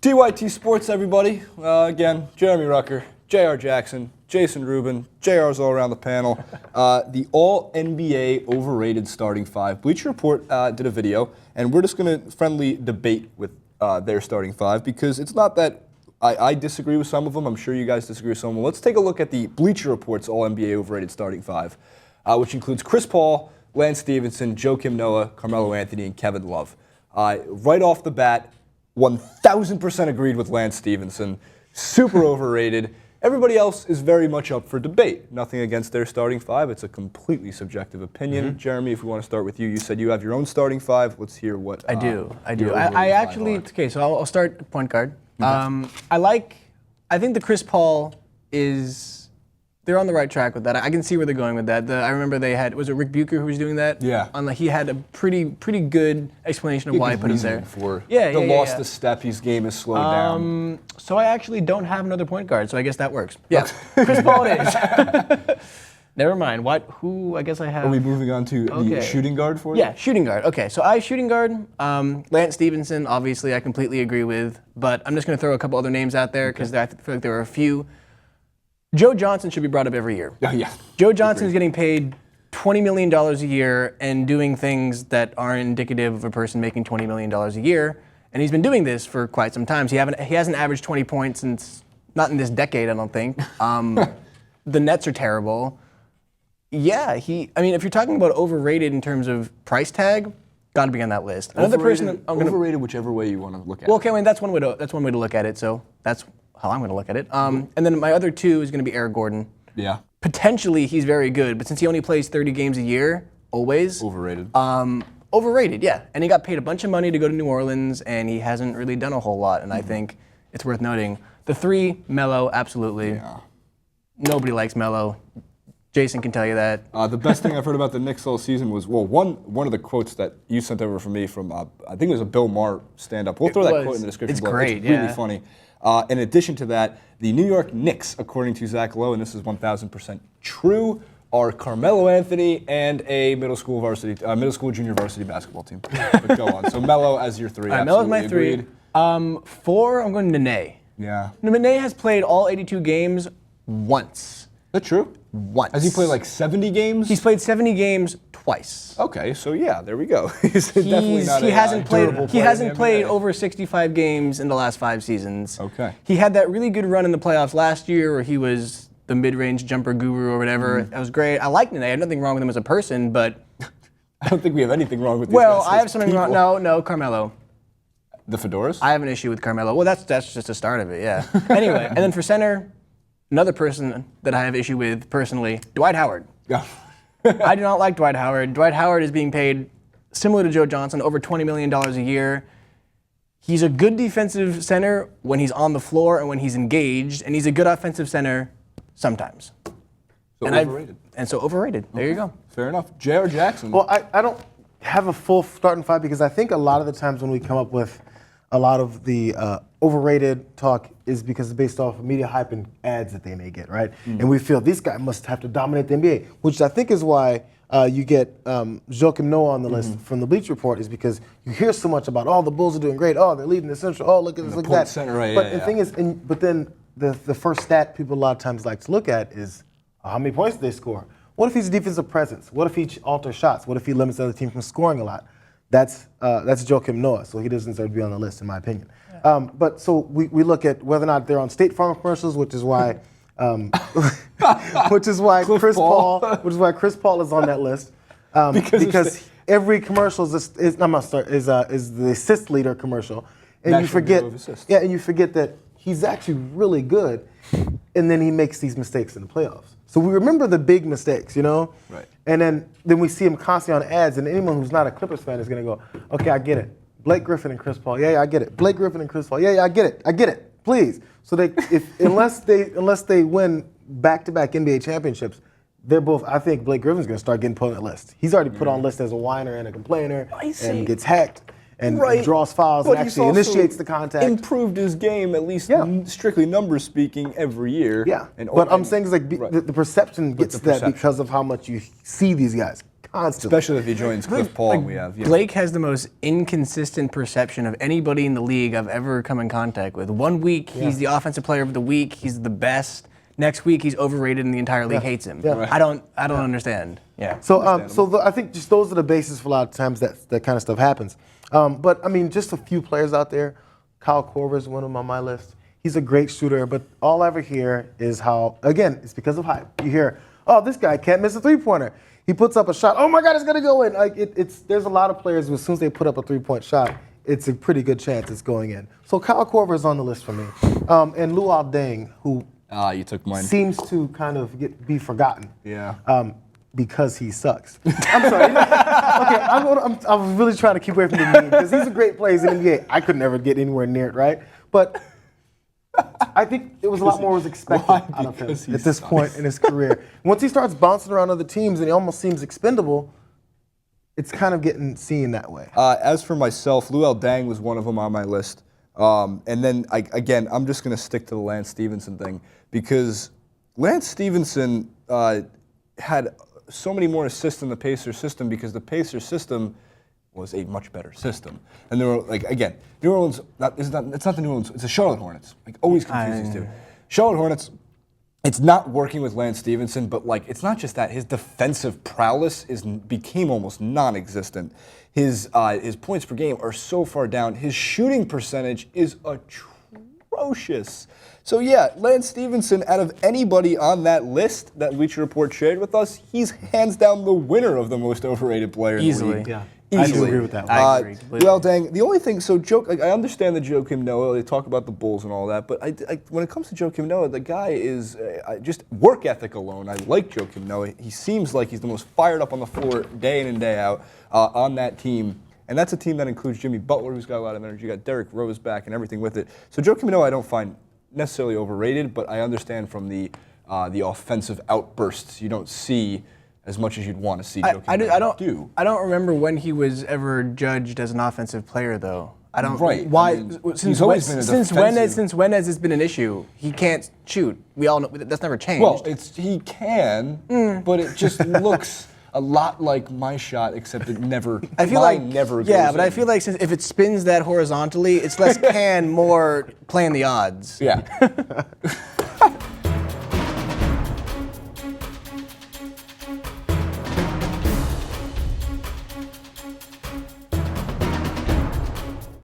DYT Sports, everybody. Again, Jeremy Rucker, J.R. Jackson, Jason Rubin, JR's all around the panel. The All NBA Overrated Starting Five. Bleacher Report did a video, and we're just going to friendly debate with their starting five because it's not that I disagree with some of them. I'm sure you guys disagree with some of them. Let's take a look at the Bleacher Report's All NBA Overrated Starting Five, which includes Chris Paul, Lance Stephenson, Joakim Noah, Carmelo Anthony, and Kevin Love. Right off the bat, 1,000% agreed with Lance Stephenson. Super overrated. Everybody else is very much up for debate. Nothing against their starting five. It's a completely subjective opinion. Mm-hmm. Jeremy, if we want to start with you, you said you have your own starting five. Let's hear what I do. I actually, okay, so I'll start point guard. Okay. I think the Chris Paul they're on the right track with that. I can see where they're going with that. I remember was it Rick Bucher who was doing that? Yeah. He had a pretty good explanation of why he put him there. Lost the step, his game is slowed down. So I actually don't have another point guard, so I guess that works. Yeah, Chris Paul it is. Never mind. Who I guess I have. Are we moving on to the shooting guard for you? Yeah, shooting guard. Okay, so shooting guard, Lance Stephenson, obviously I completely agree with, but I'm just going to throw a couple other names out there because I feel like there are a few. Joe Johnson should be brought up every year. Oh, yeah. Joe Johnson is getting paid $20 million a year and doing things that aren't indicative of a person making $20 million a year. And he's been doing this for quite some time. He hasn't averaged 20 points since, not in this decade, I don't think. The Nets are terrible. Yeah, if you're talking about overrated in terms of price tag, got to be on that list. Another person that overrated whichever way you want to look at it. Well, okay, that's one way to look at it. So that's how I'm going to look at it. And then my other two is going to be Eric Gordon. Yeah. Potentially he's very good, but since he only plays 30 games a year, always. Overrated. Overrated, yeah. And he got paid a bunch of money to go to New Orleans, and he hasn't really done a whole lot, and I think it's worth noting. The three, Melo, absolutely. Yeah. Nobody likes Melo. Jason can tell you that. The best thing I've heard about the Knicks all season was, one of the quotes that you sent over for me from, I think it was a Bill Maher stand-up. We'll throw that quote in the description below. Great, it's really funny. In addition to that, the New York Knicks, according to Zach Lowe, and this is 1,000% true, are Carmelo Anthony and a middle school junior varsity basketball team. But go on. So Melo as your three. Melo's my three. Four, I'm going to Nene. Yeah. Nene has played all 82 games once. Is that true? Once. Has he played like 70 games? He's played 70 games twice. Okay, so yeah, there we go. He's definitely not he hasn't played NBA. over 65 games in the last 5 seasons. Okay. He had that really good run in the playoffs last year where he was the mid-range jumper guru or whatever. That was great. I like Nene. I have nothing wrong with him as a person, but I don't think we have anything wrong with these Well, guys I have something wrong. No, Carmelo. The fedoras? I have an issue with Carmelo. Well, that's just the start of it, yeah. Anyway, and then for center, another person that I have issue with personally, Dwight Howard. Yeah. I do not like Dwight Howard. Dwight Howard is being paid similar to Joe Johnson, over $20 million a year. He's a good defensive center when he's on the floor and when he's engaged, and he's a good offensive center sometimes. So overrated. So overrated. There you go. Fair enough. J.R. Jackson. Well, I don't have a full starting five because I think a lot of the times when we come up with a lot of the overrated talk is because it's based off of media hype and ads that they may get, right? Mm-hmm. And we feel these guys must have to dominate the NBA, which I think is why you get Joakim Noah on the list from the Bleacher Report, is because you hear so much about, the Bulls are doing great, they're leading the Central, look at this, look at that. Center, right, but the thing is, but then the first stat people a lot of times like to look at is how many points do they score? What if he's a defensive presence? What if he alters shots? What if he limits the other team from scoring a lot? That's Joakim Noah, so he doesn't deserve to be on the list, in my opinion. Yeah. But so we look at whether or not they're on State Farm commercials, which is why Chris Paul is on that list, because every commercial is the assist leader commercial, and you forget that he's actually really good, and then he makes these mistakes in the playoffs. So we remember the big mistakes, Right. And then we see him constantly on ads, and anyone who's not a Clippers fan is going to go, okay, I get it. Blake Griffin and Chris Paul, yeah, I get it. Blake Griffin and Chris Paul, yeah, I get it. Please. So unless they win back-to-back NBA championships, they're both. I think Blake Griffin's going to start getting put on that list. He's already put on list as a whiner and a complainer, and gets hacked. And draws fouls and actually initiates the contact. Improved his game, at least strictly numbers speaking, every year. Yeah, but I'm saying is the perception gets that because of how much you see these guys constantly. Especially if he joins Cliff Paul, and we have. Blake has the most inconsistent perception of anybody in the league I've ever come in contact with. 1 week, he's the offensive player of the week. He's the best. Next week, he's overrated and the entire league hates him. Yeah. I don't understand. Yeah. I think just those are the bases for a lot of times that kind of stuff happens. But I mean, just a few players out there. Kyle Korver is one of them on my list. He's a great shooter, but all I ever hear is how, again, it's because of hype. You hear, oh, this guy can't miss a three-pointer. He puts up a shot. Oh my God, it's gonna go in. Like there's a lot of players who, as soon as they put up a three-point shot, it's a pretty good chance it's going in. So Kyle Korver is on the list for me, and Luol Deng, who you took mine. seems to kind of be forgotten. Yeah. Because he sucks. I'm sorry. Okay, I'm really trying to keep away from the meme because he's a great player in the NBA. I could never get anywhere near it, right? But I think it was a lot more was expected out of him at this point in his career. Once he starts bouncing around other teams and he almost seems expendable, it's kind of getting seen that way. As for myself, Luol Deng was one of them on my list. And then, again, I'm just going to stick to the Lance Stephenson thing because Lance Stephenson had so many more assists in the Pacers system because the Pacers system was a much better system. And there were, again, New Orleans, it's not the New Orleans, it's the Charlotte Hornets. Always confuse these two. Charlotte Hornets, it's not working with Lance Stephenson, but it's not just that. His defensive prowess became almost non-existent. His points per game are so far down. His shooting percentage is atrocious. So yeah, Lance Stephenson, out of anybody on that list that Bleacher Report shared with us, he's hands down the winner of the most overrated player in the league. Yeah. Easily. I agree with that. I agree. Well, dang. The only thing, I understand the Joakim Noah. They talk about the Bulls and all that, but when it comes to Joakim Noah, the guy is just work ethic alone. I like Joakim Noah. He seems like he's the most fired up on the floor day in and day out on that team. And that's a team that includes Jimmy Butler, who's got a lot of energy. You got Derrick Rose back and everything with it. So Joakim Noah, I don't find necessarily overrated, but I understand from the offensive outbursts you don't see as much as you'd want to see Joakim Noah do. I don't remember when he was ever judged as an offensive player, though. I don't. Right. Why? I mean, since when has this been an issue? He can't shoot. We all know that's never changed. Well, he can, but it just looks a lot like my shot, except it never. I feel like never. Yeah, goes but I in. feel like if it spins that horizontally, it's less can, more playing the odds. Yeah.